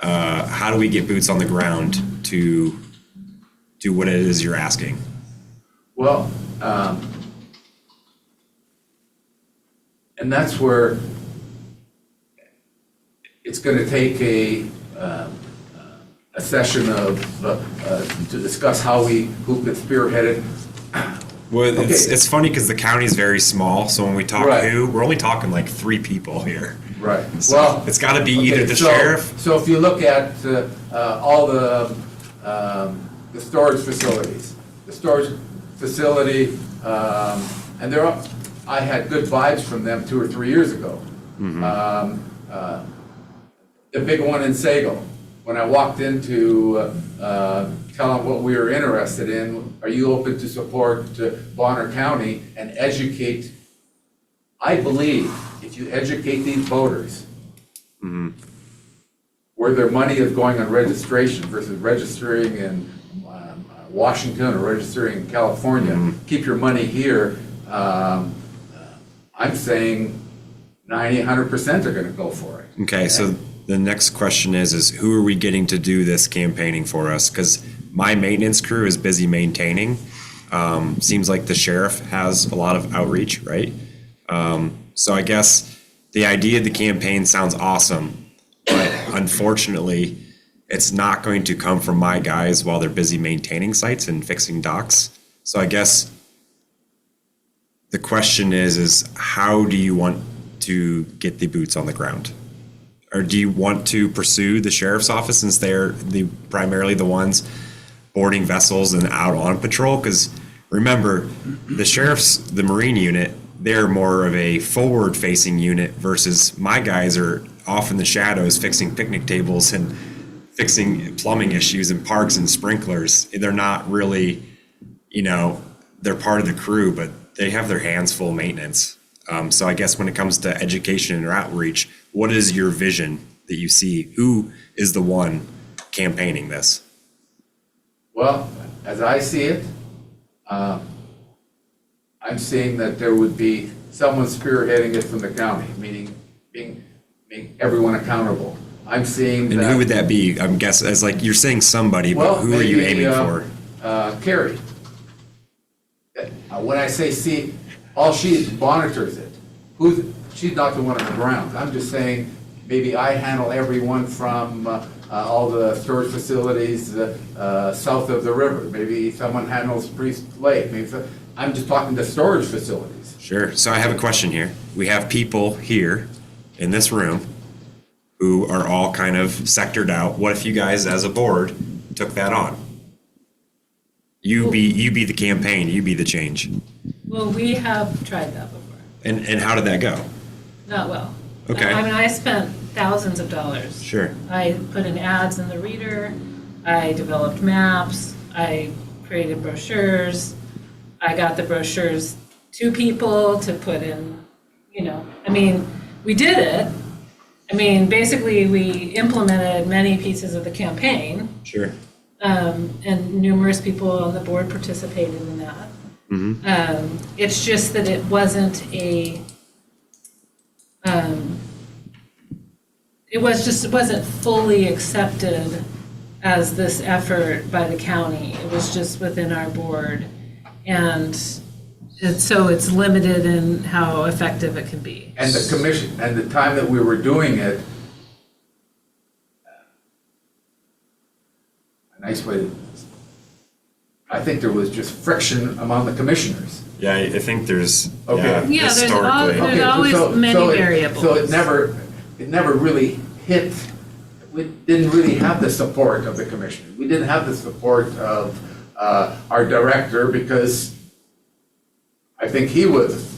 how do we get boots on the ground to do what it is you're asking? Well, and that's where it's going to take a session of to discuss who could spearhead it. Well, it's funny because the county is very small, so when we talk Right. we're only talking like 3 people here. Right. So Well, it's got to be either the so- sheriff. So if you look at all the storage facilities, and I had good vibes from them 2 or 3 years ago. The big one in Sago, when I walked in to tell them what we were interested in, are you open to support Bonner County and educate? I believe if you educate these voters where their money is going on registration versus registering in Washington or registering in California, keep your money here. I'm saying 100% are going to go for it. Okay, so the next question is who are we getting to do this campaigning for us? Because my maintenance crew is busy maintaining. Seems like the sheriff has a lot of outreach, right? So I guess the idea of the campaign sounds awesome, but unfortunately, it's not going to come from my guys while they're busy maintaining sites and fixing docks. So I guess the question is how do you want to get the boots on the ground? Or do you want to pursue the sheriff's office since they're primarily the ones boarding vessels and out on patrol? Because remember, the Marine unit, they're more of a forward-facing unit versus my guys are off in the shadows fixing picnic tables and fixing plumbing issues in parks and sprinklers. They're not really, they're part of the crew, but they have their hands full of maintenance. So I guess when it comes to education and outreach, what is your vision that you see? Who is the one campaigning this? Well, as I see it, I'm seeing that there would be someone spearheading it from the county, meaning being everyone accountable. I'm seeing And that. who would that be? I'm guessing, as like, you're saying somebody, but Well, who are you maybe, aiming for? Carrie. When I say all she monitors it. She's not the one on the ground. I'm just saying, maybe I handle everyone from all the storage facilities south of the river. Maybe someone handles Priest Lake. I'm just talking to storage facilities. Sure. So I have a question here. We have people here in this room who are all kind of sectored out. What if you guys, as a board, took that on? You be the campaign. You be the change. Well, we have tried that before. And how did that go? Not well. Okay. I mean, I spent thousands of dollars. Sure. I put in ads in the Reader, I developed maps, I created brochures, I got the brochures to people to put in, I mean, we did it. I mean, basically, we implemented many pieces of the campaign, Sure. and numerous people on the board participated in that. It's just that it wasn't it wasn't fully accepted as this effort by the county. It was just within our board. And so it's limited in how effective it can be. And the commission, and the time that we were doing it, a nice way, I think there was just friction among the commissioners. Yeah, I think there's Okay. Yeah, there's historically. There's always many variables. So it never really hit, we didn't really have the support of the commission. We didn't have the support of our director because I think he was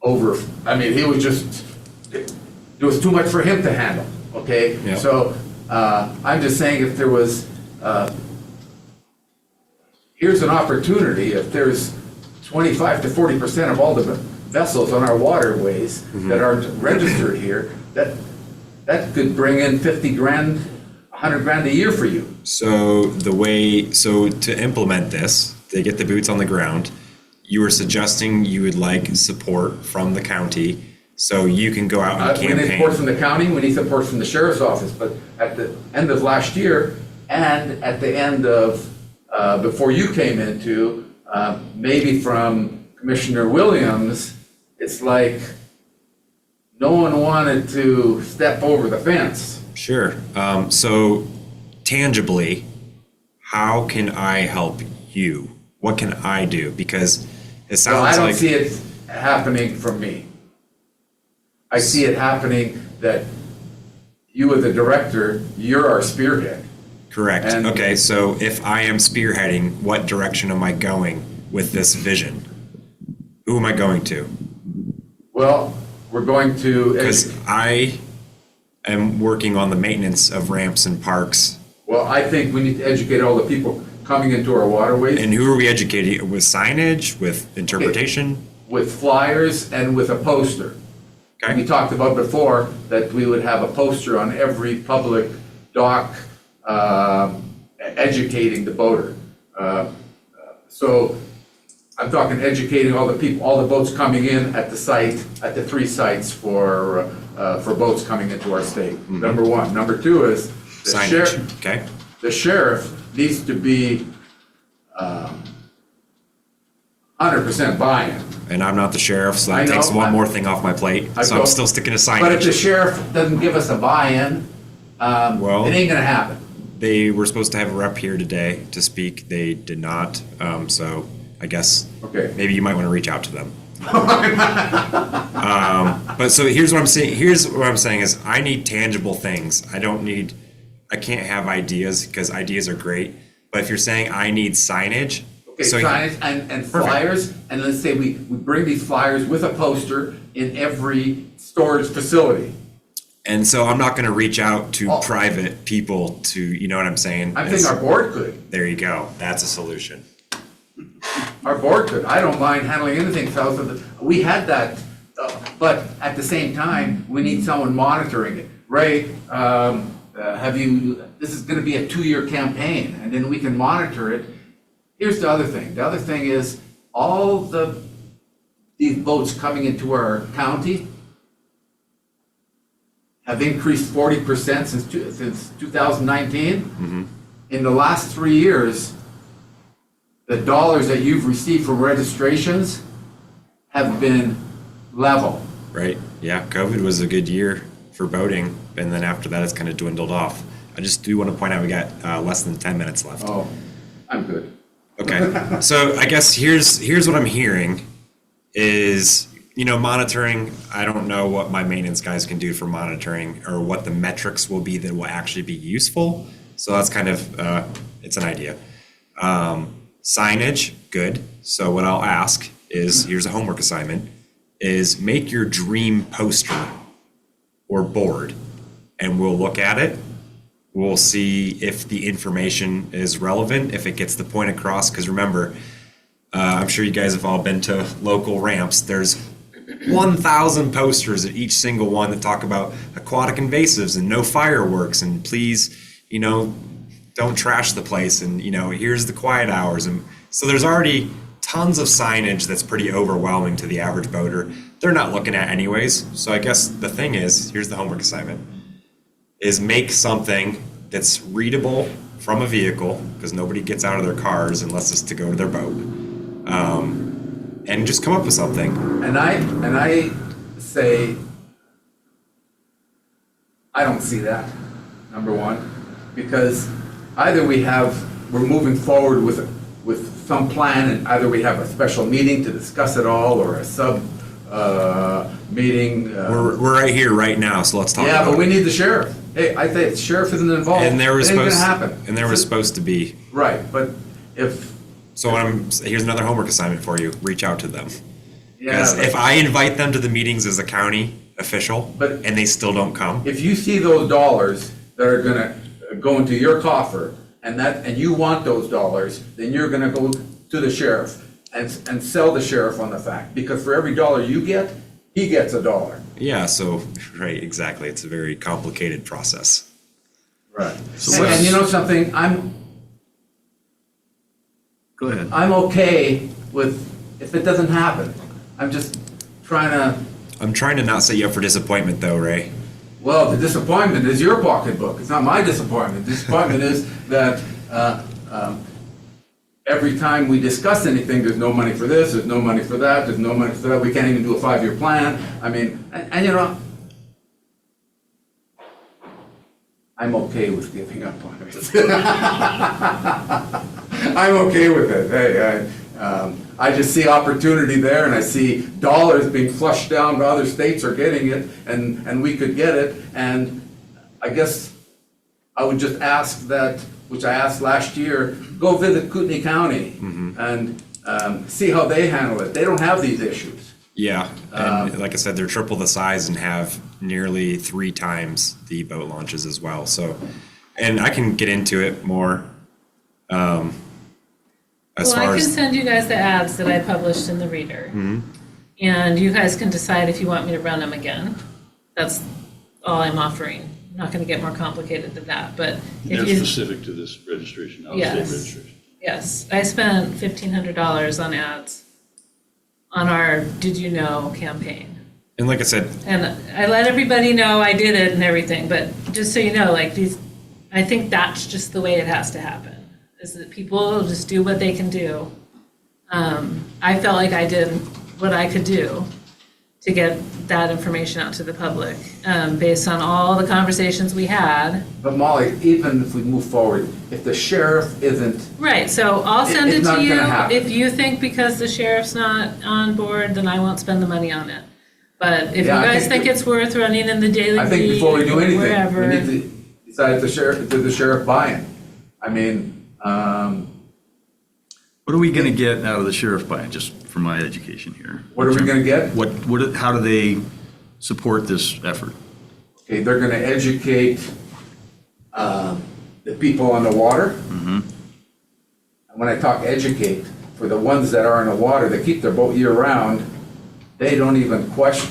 he was just, there was too much for him to handle, okay? Yeah. So I'm just saying if there was, here's an opportunity, if there's 25 to 40% of all the vessels on our waterways that aren't registered here, that could bring in 50 grand, 100 grand a year for you. So to implement this, to get the boots on the ground, you were suggesting you would like support from the county so you can go out and We need campaign. support from the county, we need support from the sheriff's office, but at the end of last year and at the end of, before you came into, maybe from Commissioner Williams, it's like no one wanted to step over the fence. Sure. So tangibly, how can I help you? What can I do? Because it Well, I sounds don't like see it happening from me. I see it happening that you as a director, you're our spearhead. correct. and- Okay, so if I am spearheading, what direction am I going with this vision? Who am I going to? Well, we're going to, Because I am working on the maintenance of ramps and parks. well, I think we need to educate all the people coming into our waterways And who are we educating? With signage, with interpretation? with flyers and with a poster. We Okay, talked about before that we would have a poster on every public dock educating the boater. So I'm talking educating all the people, all the boats coming in at the site, at the 3 sites for boats coming into our state. Number one. Number two is the sheriff, signage, okay? the sheriff needs to be 100% buy-in. And I'm not the sheriff, so I that takes know, one more thing off my plate. So I'm still sticking to But if the signage. sheriff doesn't give us a buy-in, Well- it ain't gonna happen. They were supposed to have a rep here today to speak. They did not. So I guess Okay. maybe you might want to reach out to them. But so here's what I'm saying. Here's what I'm saying is I need tangible things. I can't have ideas because ideas are great. But if you're saying I need signage, Okay, so signage and flyers, and let's say we bring these flyers with a poster in every storage facility. and so I'm not going to reach out to Oh. private people to, you know what I'm saying? I think our board could. There you go. That's a solution. Our board could. I don't mind handling anything south of the, we had that, but at the same time, we need someone monitoring it. Ray, this is gonna be a 2-year campaign, and then we can monitor it. Here's the other thing. The other thing is, all these boats coming into our county have increased 40% since 2019. In the last 3 years, the dollars that you've received from registrations have been level. right? Yeah, COVID was a good year for boating, and then after that, it's kind of dwindled off. I just do want to point out we got less than 10 minutes left. Oh, I'm good. Okay, so I guess here's what I'm hearing is, monitoring. I don't know what my maintenance guys can do for monitoring or what the metrics will be that will actually be useful. So that's kind of, it's an idea. Signage, good. So what I'll ask is, here's a homework assignment, is make your dream poster or board, and we'll look at it. We'll see if the information is relevant, if it gets the point across, because remember, I'm sure you guys have all been to local ramps. There's 1,000 posters at each single one that talk about aquatic invasives and no fireworks, and please, don't trash the place, and here's the quiet hours. And so there's already tons of signage that's pretty overwhelming to the average boater. They're not looking at anyways. So I guess the thing is, here's the homework assignment, is make something that's readable from a vehicle, because nobody gets out of their cars unless it's to go to their boat. And just come up with something. And I say, I don't see that, number one, because either we're moving forward with some plan, and either we have a special meeting to discuss it all, or a sub meeting. We're right here, right now, so let's talk about it. Yeah, but we need the sheriff. Hey, I think the sheriff isn't involved. And there was it ain't supposed, gonna happen. and there was supposed to be. Right, but if. So here's another homework assignment for you. Reach out to them. Yeah, Because but if I invite them to the meetings as a county official, But- and they still don't come, if you see those dollars that are gonna go into your coffer, and you want those dollars, then you're gonna go to the sheriff and sell the sheriff on the fact, because for every dollar you get, he gets $1. yeah, so, right, exactly. It's a very complicated process. Right. So And you know something, Go ahead. I'm okay with, if it doesn't happen. I'm just trying to, I'm trying to not set you up for disappointment though, Ray. well, the disappointment is your pocketbook. It's not my disappointment. The disappointment is that every time we discuss anything, there's no money for this, there's no money for that, there's no money for that. We can't even do a 5-year plan. I mean, and I'm okay with giving up on it. I'm okay with it. Hey, I just see opportunity there, and I see dollars being flushed down to other states are getting it, and we could get it. And I guess I would just ask that, which I asked last year, go visit Kootenai County and see how they handle it. They don't have these issues. Yeah, and like I said, they're triple the size and have nearly 3 times the boat launches as well. So, and I can get into it more. As Well, far I can as send you guys the ads that I published in the Reader. And you guys can decide if you want me to run them again. That's all I'm offering. I'm not gonna get more complicated than that, but if That's you, specific to this registration, out-of-state Yes. registration. yes, I spent $1,500 on ads on our Did You Know campaign. and like I said, And I let everybody know I did it and everything, but just so you know, like I think that's just the way it has to happen, is that people will just do what they can do. I felt like I did what I could do to get that information out to the public, based on all the conversations we had. But Molly, even if we move forward, if the sheriff isn't, Right, so I'll send it It's not to you. gonna happen. If you think because the sheriff's not on board, then I won't spend the money on it. But if you Yeah, I guys think think it's worth running in the Daily I think Beat before we do or anything, wherever. we need to decide if the sheriff buy-in. I mean, What are we gonna get out of the sheriff buy-in, just for my education here? what are we gonna get? How do they support this effort? Okay, they're gonna educate the people on the water. And when I talk educate, for the ones that are in the water, that keep their boat year-round, they don't even question.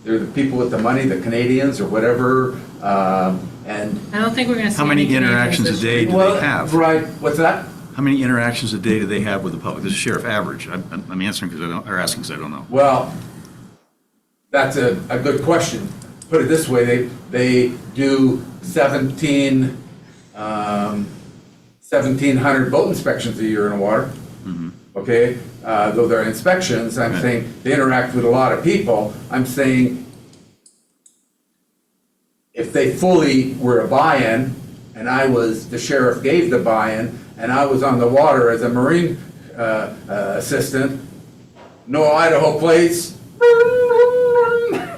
They're the people with the money, the Canadians or whatever, and. I don't think we're gonna see How many any Canadians interactions a this day year. do they Well, have? right, what's that? How many interactions a day do they have with the public? This is sheriff average. I'm answering because I don't, or asking because I don't know. Well, that's a good question. Put it this way, they do 1,700 boat inspections a year in the water. Okay, though they're inspections, I'm Right. saying they interact with a lot of people. I'm saying if they fully were a buy-in, and the sheriff gave the buy-in, and I was on the water as a Marine assistant, no Idaho plates,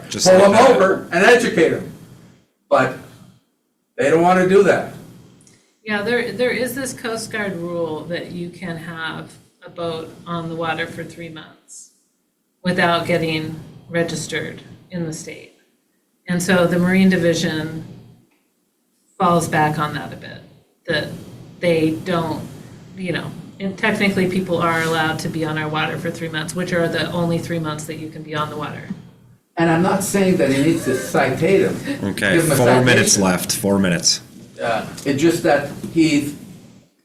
Just pull like them that. over and educate them. But they don't want to do that. Yeah, there is this Coast Guard rule that you can have a boat on the water for 3 months without getting registered in the state. And so the Marine Division falls back on that a bit, that they don't, and technically people are allowed to be on our water for 3 months, which are the only 3 months that you can be on the water. And I'm not saying that he needs to citate him. Okay, Give him a 4 minutes citation. left, 4 minutes. It's just that he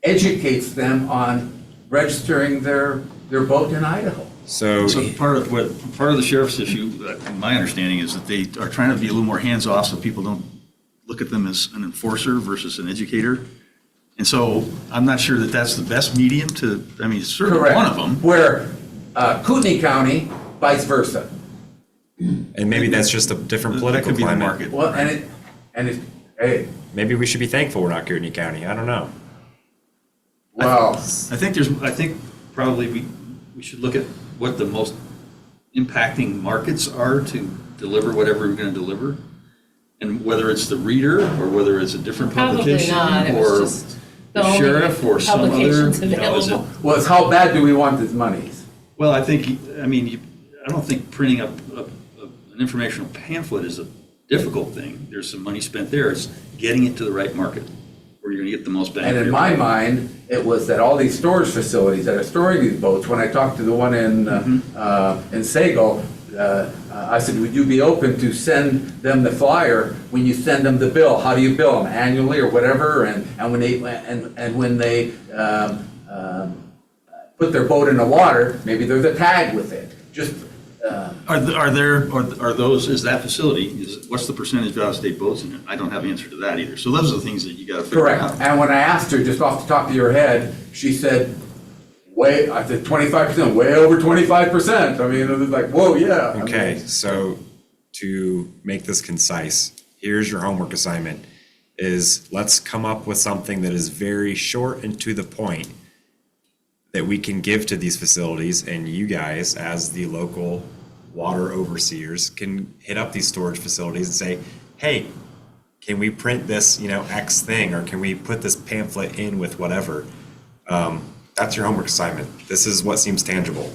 educates them on registering their boat in Idaho. So, So part of the sheriff's issue, my understanding is that they are trying to be a little more hands-off so people don't look at them as an enforcer versus an educator. And so I'm not sure that that's the best medium to, I mean, it's certainly Correct. one of them. Where Kootenai County, vice versa. and maybe that's just a different That political could be the climate. market. Well, hey, Maybe we should be thankful we're not Kootenai County. I don't know. well, I think probably we should look at what the most impacting markets are to deliver whatever we're going to deliver. And whether it's the reader or whether it's a different Probably publication not, it or was just the the only sheriff or some other, publications is it? available. well, it's how bad do we want these monies? Well, I think, I mean, I don't think printing up an informational pamphlet is a difficult thing. There's some money spent there. It's getting it to the right market where you're going to get the most bang And for in your my buck. mind, it was that all these storage facilities that are storing these boats, when I talked to the one in Sago, I said, would you be open to send them the flyer when you send them the bill? How do you bill them, annually or whatever? And when they put their boat in the water, maybe there's a tag with it. Just Are those, is that facility, what's the percentage of out-of-state boats in it? I don't have an answer to that either. So those are the things that you got to figure correct. out. And when I asked her, just off the top of your head, she said, I said 25%, way over 25%. I mean, it was like, whoa, yeah. I mean, Okay, so to make this concise, here's your homework assignment, is let's come up with something that is very short and to the point that we can give to these facilities, and you guys, as the local water overseers, can hit up these storage facilities and say, hey, can we print this, X thing, or can we put this pamphlet in with whatever? That's your homework assignment. This is what seems tangible.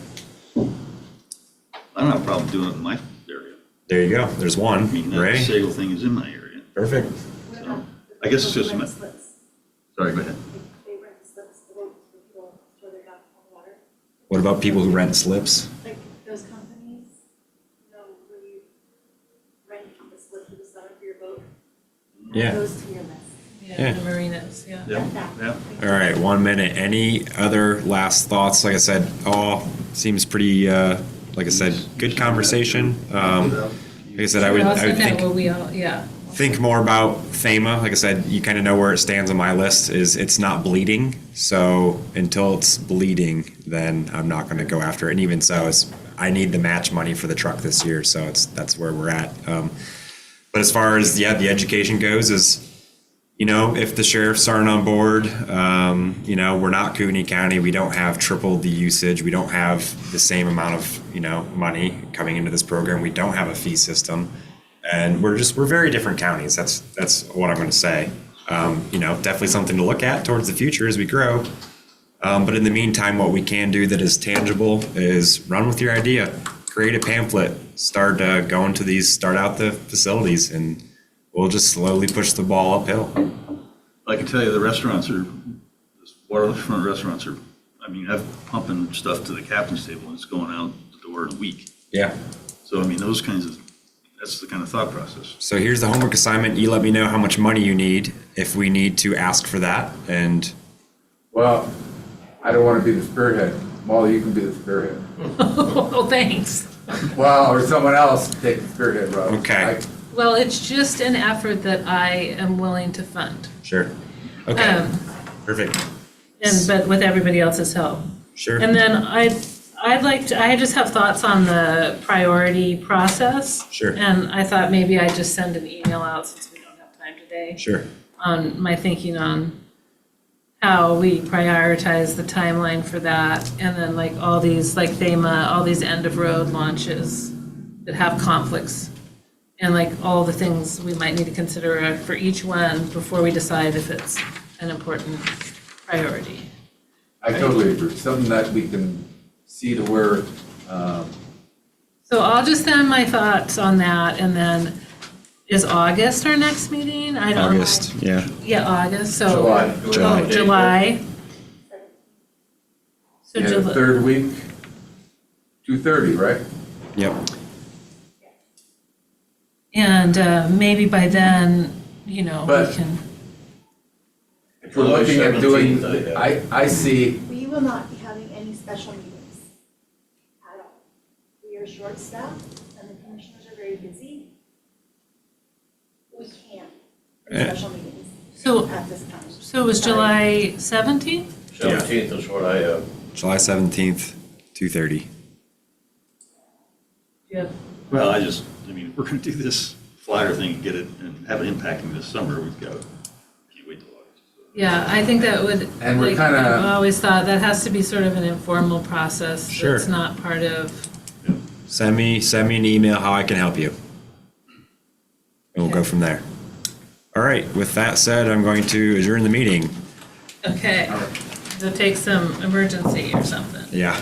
I don't have a problem doing it in my area. There you go. There's one. I mean, that Ray? Sagal thing is in my area. Perfect. What about I guess it's just rent a- slips? Sorry, go ahead. They rent slips, the boats for people store their dock on the water. What about people who rent slips? Like those companies, where you rent the slip for the summer for your boat. Yeah. It goes to your list. Yeah. The marinas, yeah. Yeah. All right, 1 minute. Any other last thoughts? Like I said, all seems pretty, like I said, good conversation. Like I said, I would think. Well, we all, yeah. Think more about FEMA. Like I said, you kind of know where it stands on my list, is it's not bleeding. So until it's bleeding, then I'm not going to go after it. And even so, I need the match money for the truck this year. So that's where we're at. But as far as, the education goes, is, if the sheriffs aren't on board, we're not Kootenai County. We don't have triple the usage. We don't have the same amount of, money coming into this program. We don't have a fee system. And we're very different counties. That's what I'm going to say. Definitely something to look at towards the future as we grow. But in the meantime, what we can do that is tangible is run with your idea, create a pamphlet, start start out the facilities, and we'll just slowly push the ball uphill. I can tell you the restaurants waterfront restaurants are, I'm pumping stuff to the captain's table and it's going out the door in a week. Yeah. So, that's the kind of thought process. So here's the homework assignment. You let me know how much money you need if we need to ask for that. And Well, I don't want to be the spearhead. Molly, you can be the spearhead. Oh, thanks. Well, or someone else take the spearhead route. Okay. Well, it's just an effort that I am willing to fund. sure. Okay. Perfect. But with everybody else's help. Sure. And then I just have thoughts on the priority process. Sure. And I thought maybe I'd just send an email out since we don't time today Sure. on my thinking on how we prioritize the timeline for that, and then like all these, like FEMA, all these end of road launches that have conflicts, and like all the things we might need to consider for each one before we decide if it's an important priority. I totally agree. Something that we can see to where, So I'll just send my thoughts on that, and then is August our next meeting? I don't know. August, yeah. Yeah, August, so. July. Oh, July. So yeah, the July, third week, 2:30, right? Yep. and maybe by then, we But- can, If we're looking at doing, 17th, I see, We will not be having any special meetings at all. We are short-staffed and the commissioners are very busy. We can't do Yeah. special meetings so, at this time. so it was July 17th? 17th is what I have. July 17th, 2:30. Yeah. Well, I mean, if we're going to do this flyer thing and get it and have it impacting this summer, we've got, can't wait till August. Yeah, I think that would, And we're like, kinda- I've always thought that has to be sort of an informal process. Sure. It's not part of, Send me an email how I can help you. And we'll go from there. All right, with that said, I'm going to adjourn the meeting. okay, to take some emergency or something. Yeah.